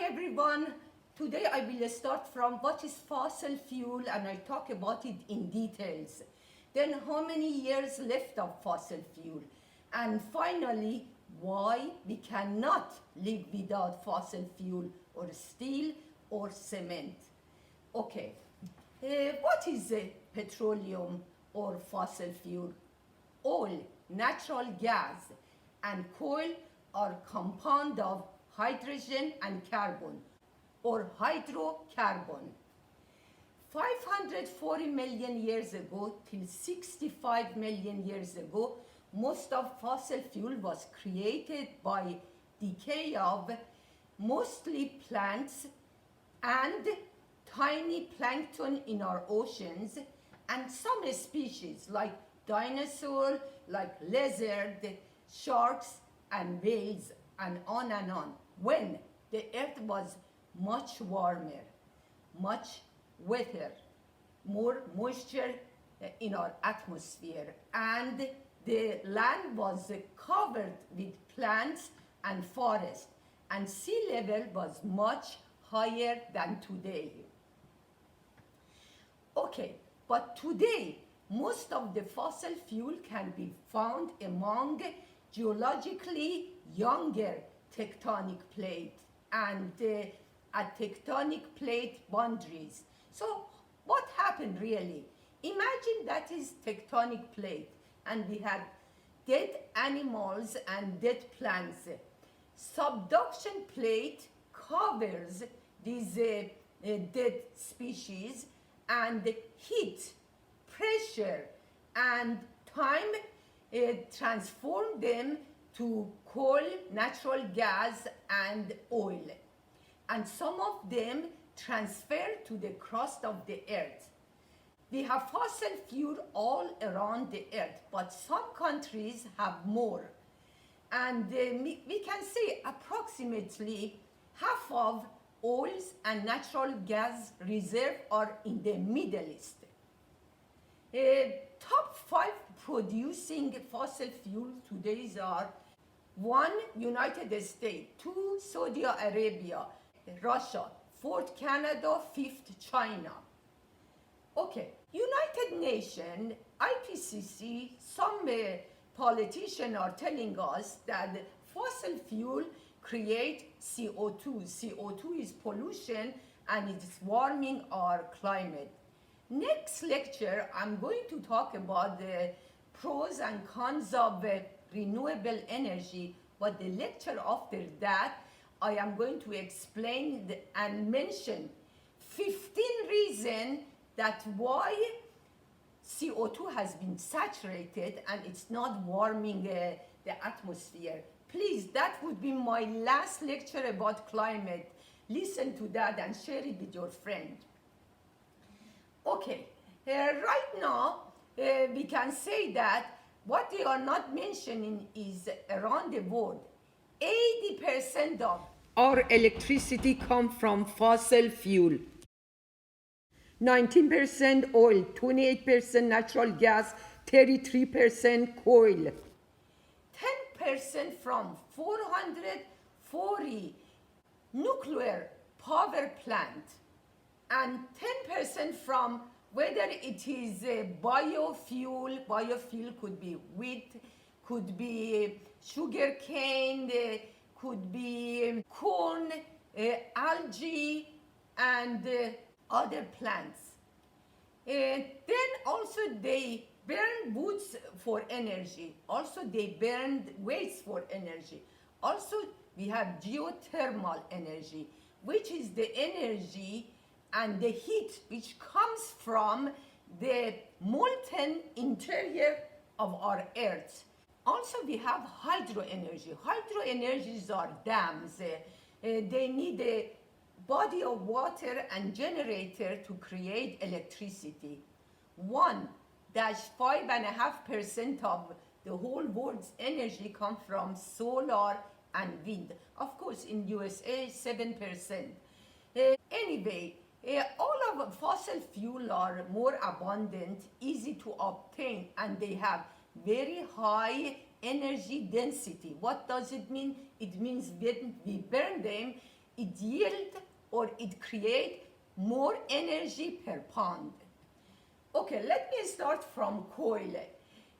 everyone. Today I will start from what is fossil fuel and I'll talk about it in details. Then how many years left of fossil fuel. And finally, why we cannot live without fossil fuel or steel or cement. Okay, what is petroleum or fossil fuel? Oil, natural gas, and coal are compound of hydrogen and carbon, or hydrocarbon. 540 million years ago till 65 million years ago, most of fossil fuel was created by decay of mostly plants and tiny plankton in our oceans, and some species like dinosaur, like lizard, sharks, and whales, and on and on. When the earth was much warmer, much wetter, more moisture in our atmosphere, and the land was covered with plants and forest, and sea level was much higher than today. Okay, but today most of the fossil fuel can be found among geologically younger tectonic plate and at tectonic plate boundaries. So what happened really? Imagine that is tectonic plate and we had dead animals and dead plants. Subduction plate covers these dead species, and heat, pressure, and time transform them to coal, natural gas, and oil. And some of them transfer to the crust of the earth. We have fossil fuel all around the earth, but some countries have more. And we can say approximately half of oils and natural gas reserve are in the Middle East. Top 5 producing fossil fuel today are 1. United States, 2. Saudi Arabia, Russia, 4th Canada, 5th China. Okay, United Nations, IPCC, some politicians are telling us that fossil fuel create CO2. CO2 is pollution and it is warming our climate. Next lecture, I'm going to talk about the pros and cons of renewable energy, but the lecture after that, I am going to explain and mention 15 reasons that why CO2 has been saturated and it's not warming the atmosphere. Please, that would be my last lecture about climate. Listen to that and share it with your friend. Okay, right now we can say that what they are not mentioning is around the world, 80% of our electricity comes from fossil fuel. 19% oil, 28% natural gas, 33% coal. 10% from 440 nuclear power plant, and 10% from whether it is biofuel could be wheat, could be sugar cane, could be corn, algae, and other plants. Then also they burn woods for energy. Also they burn waste for energy. Also we have geothermal energy, which is the energy and the heat which comes from the molten interior of our earth. Also we have hydro energy. Hydro energies are dams. They need a body of water and generator to create electricity. 1-5.5% of the whole world's energy comes from solar and wind. Of course, in USA, 7%. Anyway, all of fossil fuel are more abundant, easy to obtain, and they have very high energy density. What does it mean? It means when we burn them, it yield or it create more energy per pound. Okay, let me start from coal.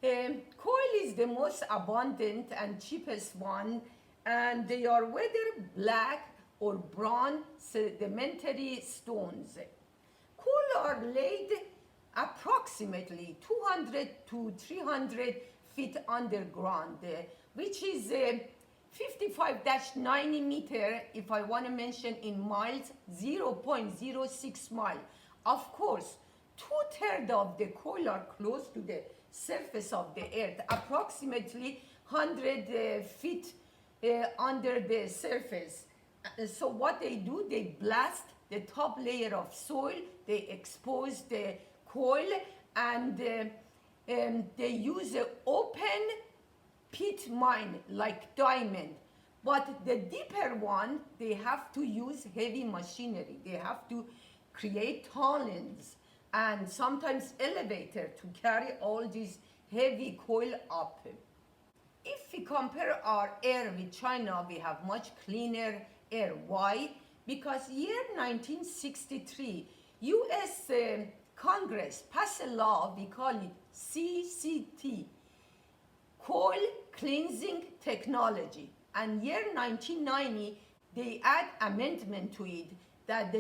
Coal is the most abundant and cheapest one, and they are whether black or brown sedimentary stones. Coal are laid approximately 200 to 300 feet underground, which is 55-90 meter, if I want to mention in miles, 0.06 mile. Of course, 2/3 of the coal are close to the surface of the earth, approximately 100 feet under the surface. So what they do, they blast the top layer of soil, they expose the coal, and they use an open pit mine like diamond. But the deeper one, they have to use heavy machinery. They have to create tunnels and sometimes elevator to carry all this heavy coal up. If we compare our air with China, we have much cleaner air. Why? Because year 1963, US Congress passed a law, we call it CCT, Coal Cleansing Technology. And year 1990, they add amendment to it that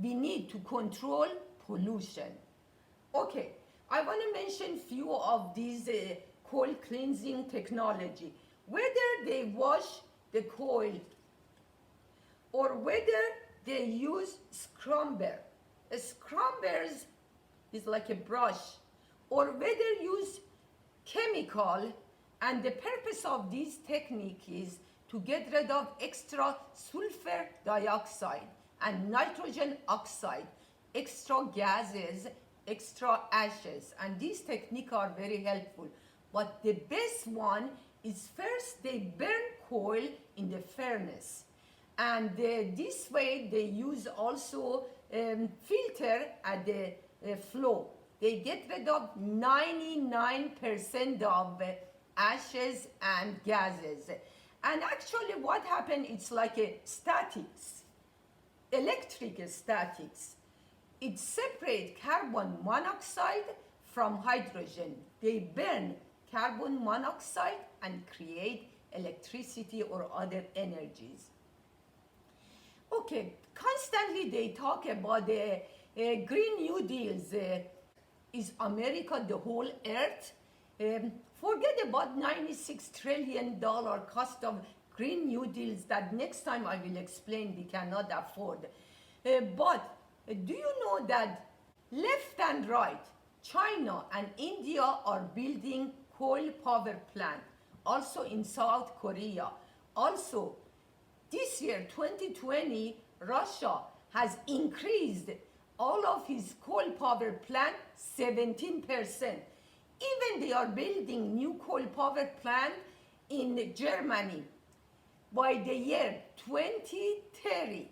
we need to control pollution. Okay, I want to mention few of these coal cleansing technology. Whether they wash the coal or whether they use scrubber. Scrubbers is like a brush, or whether use chemical, and the purpose of this technique is to get rid of extra sulfur dioxide and nitrogen oxide, extra gases, extra ashes, and these techniques are very helpful. But the best one is first they burn coal in the furnace, and this way they use also filter at the flow. They get rid of 99% of ashes and gases. And actually what happened, it's like a statics, electric statics. It separates carbon monoxide from hydrogen. They burn carbon monoxide and create electricity or other energies. Okay, constantly they talk about the Green New Deals. Is America the whole earth? Forget about $96 trillion cost of Green New Deals that next time I will explain we cannot afford. But do you know that left and right, China and India are building coal power plant, also in South Korea. Also, this year, 2020, Russia has increased all of his coal power plant 17%. Even they are building new coal power plant in Germany. By the year 2030,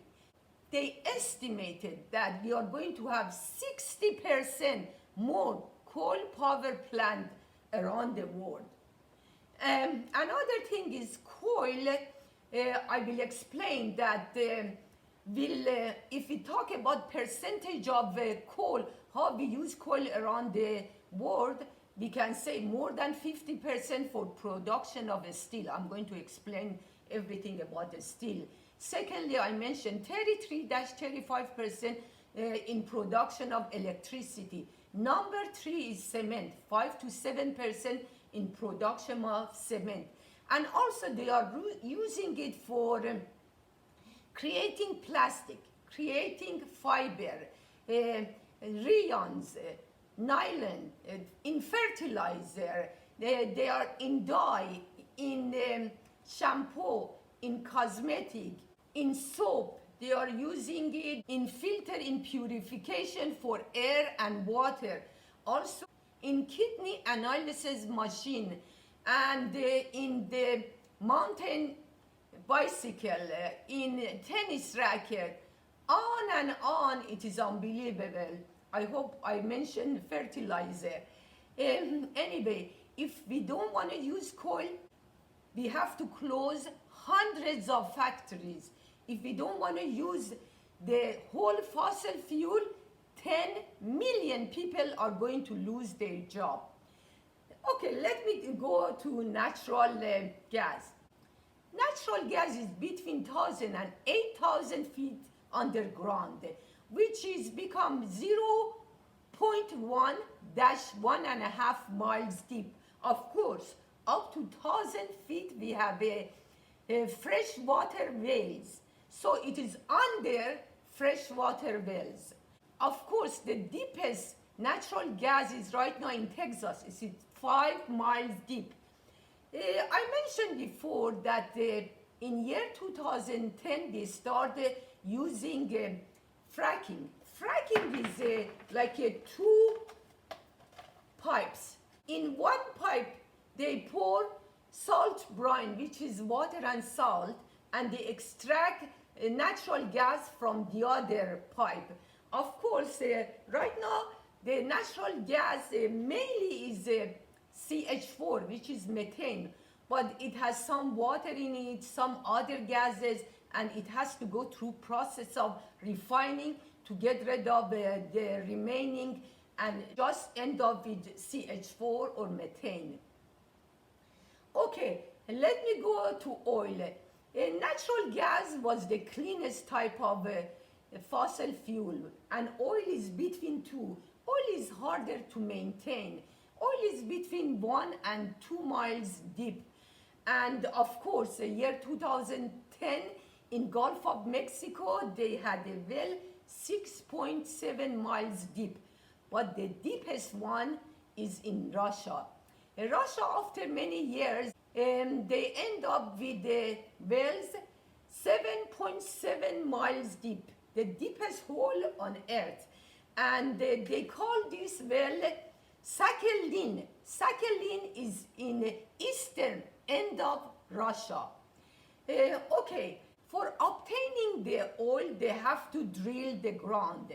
they estimated that we are going to have 60% more coal power plant around the world. Another thing is coal. I will explain that if we talk about percentage of coal, how we use coal around the world, we can say more than 50% for production of steel. I'm going to explain everything about the steel. Secondly, I mentioned 33-35% in production of electricity. Number 3 is cement, 5 to 7% in production of cement. And also they are using it for creating plastic, creating fiber, rayons, nylon, in fertilizer. They are in dye, in shampoo, in cosmetic, in soap. They are using it in filter, in purification for air and water. Also in kidney analysis machine, and in the mountain bicycle, in tennis racket, on and on. It is unbelievable. I hope I mentioned fertilizer. Anyway, if we don't want to use coal, we have to close hundreds of factories if we don't want to use the whole fossil fuel, 10 million people are going to lose their job. Okay, let me go to natural gas. Natural gas is between 1,000 and 8,000 feet underground, which is become 0.1 1.5 miles deep. Of course, up to 1,000 feet we have a freshwater wells. So it is under freshwater wells. Of course, the deepest natural gas is right now in Texas. It's 5 miles deep. I mentioned before that in year 2010 they started using fracking. Fracking is like two pipes. In one pipe they pour salt brine, which is water and salt, and they extract natural gas from the other pipe. Of course, right now the natural gas mainly is CH4, which is methane, but it has some water in it, some other gases, and it has to go through process of refining to get rid of the remaining and just end up with CH4 or methane. Okay, let me go to oil. Natural gas was the cleanest type of fossil fuel, and oil is between two. Oil is harder to maintain. Oil is between 1 and 2 miles deep. And of course, the year 2010 in Gulf of Mexico, they had a well 6.7 miles deep. But the deepest one is in Russia. Russia, after many years, they end up with the wells 7.7 miles deep, the deepest hole on earth. And they call this well Sakhalin. Sakhalin is in eastern end of Russia. Okay, for obtaining the oil, they have to drill the ground,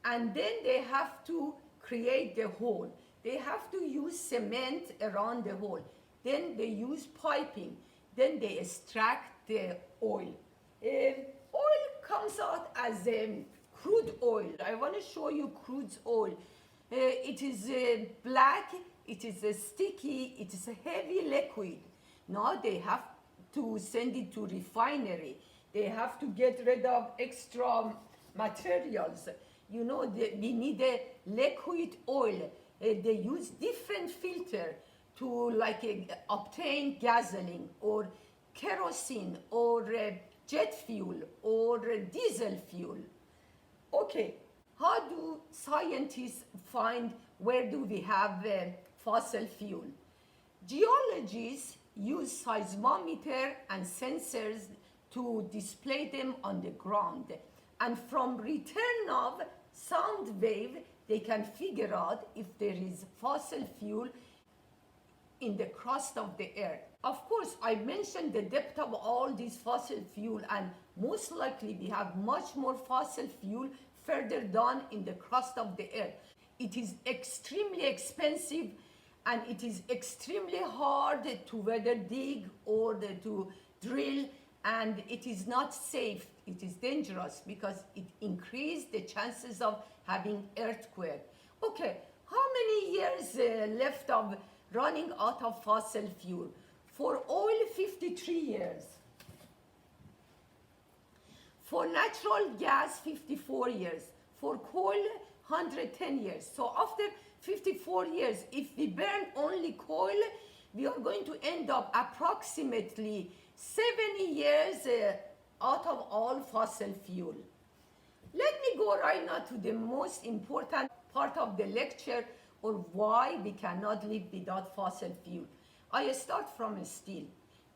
and then they have to create the hole. They have to use cement around the hole. Then they use piping. Then they extract the oil. Oil comes out as crude oil. I want to show you crude oil. It is black, it is sticky, it is a heavy liquid. Now they have to send it to refinery. They have to get rid of extra materials. You know, we need a liquid oil. They use different filter to obtain gasoline or kerosene or jet fuel or diesel fuel. Okay, how do scientists find where do we have fossil fuel? Geologists use seismometer and sensors to display them on the ground. And from return of sound wave, they can figure out if there is fossil fuel in the crust of the earth. Of course, I mentioned the depth of all these fossil fuel, and most likely we have much more fossil fuel further down in the crust of the earth. It is extremely expensive and it is extremely hard to whether dig or to drill, and it is not safe. It is dangerous because it increases the chances of having earthquake. Okay, how many years left of running out of fossil fuel? For oil, 53 years. For natural gas, 54 years. For coal, 110 years. So after 54 years, if we burn only coal, we are going to end up approximately 70 years out of all fossil fuel. Let me go right now to the most important part of the lecture, or why we cannot live without fossil fuel. I start from steel.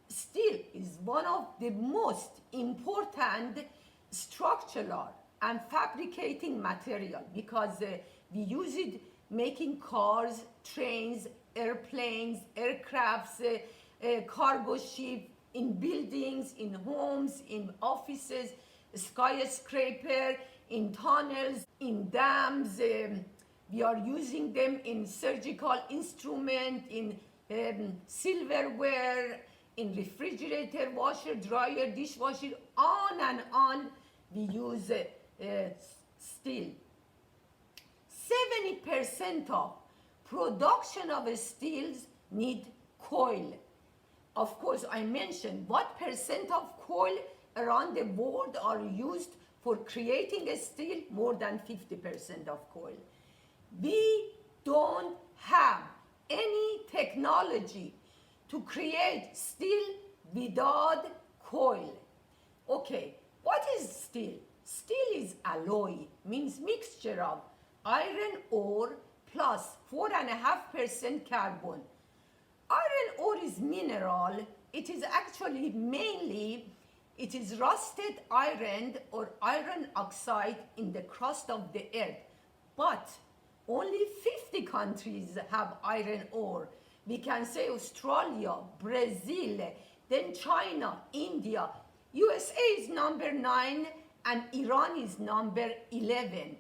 Steel is one of the most important structural and fabricating material because we use it making cars, trains, airplanes, aircrafts, cargo ship, in buildings, in homes, in offices, skyscraper, in tunnels, in dams. We are using them in surgical instrument, in silverware, in refrigerator, washer, dryer, dishwasher, on and on, we use steel. 70% of production of steels need coal. Of course, I mentioned what percent of coal around the world are used for creating a steel? More than 50% of coal. We don't have any technology to create steel without coal. Okay, what is steel? Steel is alloy, means mixture of iron ore plus 4.5% carbon. Iron ore is mineral. It is actually mainly, it is rusted iron or iron oxide in the crust of the earth. But only 50 countries have iron ore. We can say Australia, Brazil, then China, India. USA is number 9 and Iran is number 11.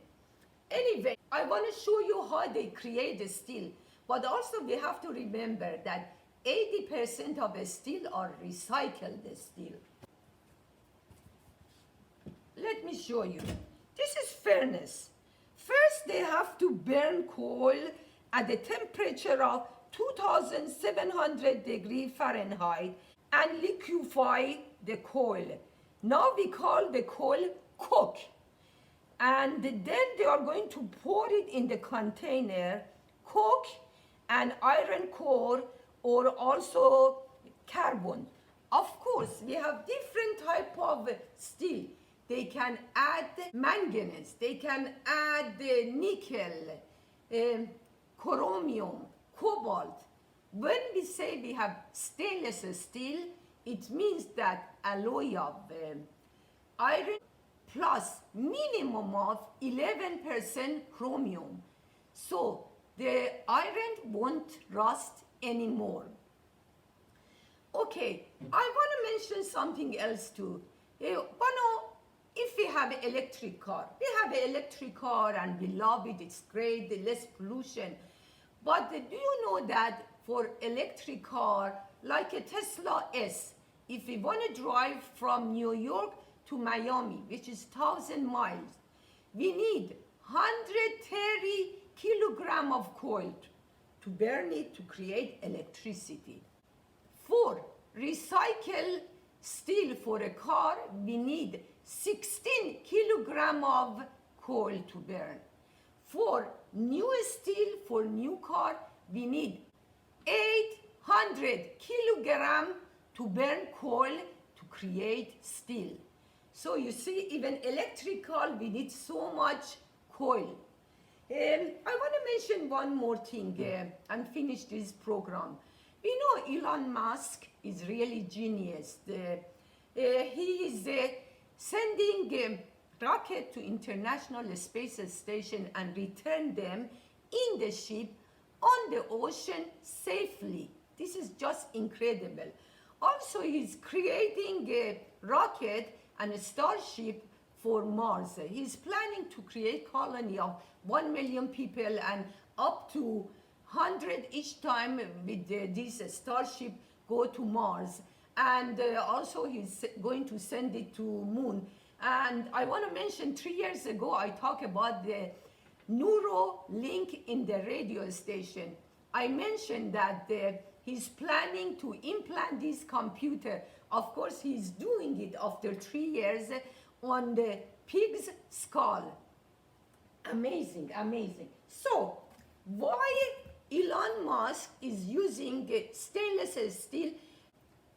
Anyway, I want to show you how they create the steel. But also we have to remember that 80% of the steel are recycled steel. Let me show you. This is furnace. First they have to burn coal at the temperature of 2700 degrees Fahrenheit and liquefy the coal. Now we call the coal coke. And then they are going to pour it in the container, coke and iron core or also carbon. Of course, we have different type of steel. They can add manganese, they can add nickel, chromium, cobalt. When we say we have stainless steel, it means that alloy of iron plus minimum of 11% chromium. So the iron won't rust anymore. Okay, I want to mention something else too. If we have an electric car, we have an electric car and we love it, it's great, less pollution. But do you know that for electric car, like a Tesla S, if we want to drive from New York to Miami, which is 1,000 miles, we need 130 kilogram of coal to burn it to create electricity. For recycle steel for a car, we need 16 kilogram of coal to burn. For new steel, for new car, we need 800 kilogram to burn coal to create steel. So you see, even electric car, we need so much coal. I want to mention one more thing and finish this program. We know Elon Musk is really genius. He is sending a rocket to International Space Station and return them in the ship on the ocean safely. This is just incredible. Also, he's creating a rocket and a starship for Mars. He's planning to create colony of 1 million people and up to 100 each time with this starship go to Mars. And also he's going to send it to moon. And I want to mention 3 years ago I talked about the Neuralink in the radio station. I mentioned that he's planning to implant this computer. Of course, he's doing it after 3 years on the pig's skull. Amazing, amazing. So, why Elon Musk is using stainless steel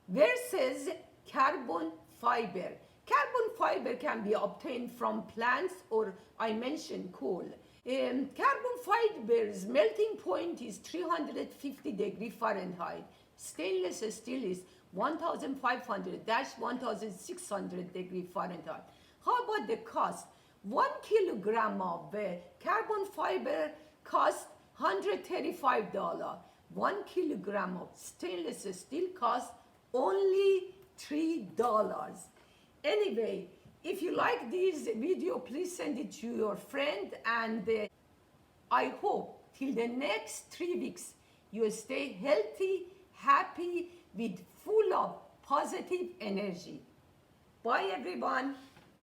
versus carbon fiber? Carbon fiber can be obtained from plants or I mentioned coal. Carbon fiber's melting point is 350 degrees Fahrenheit. Stainless steel is 1500-1600 degrees Fahrenheit. How about the cost? 1 kilogram of carbon fiber costs $135. 1 kilogram of stainless steel costs only $3. Anyway, if you like this video, please send it to your friend, and I hope till the next 3 weeks you stay healthy, happy, with full full of positive energy. Bye everyone.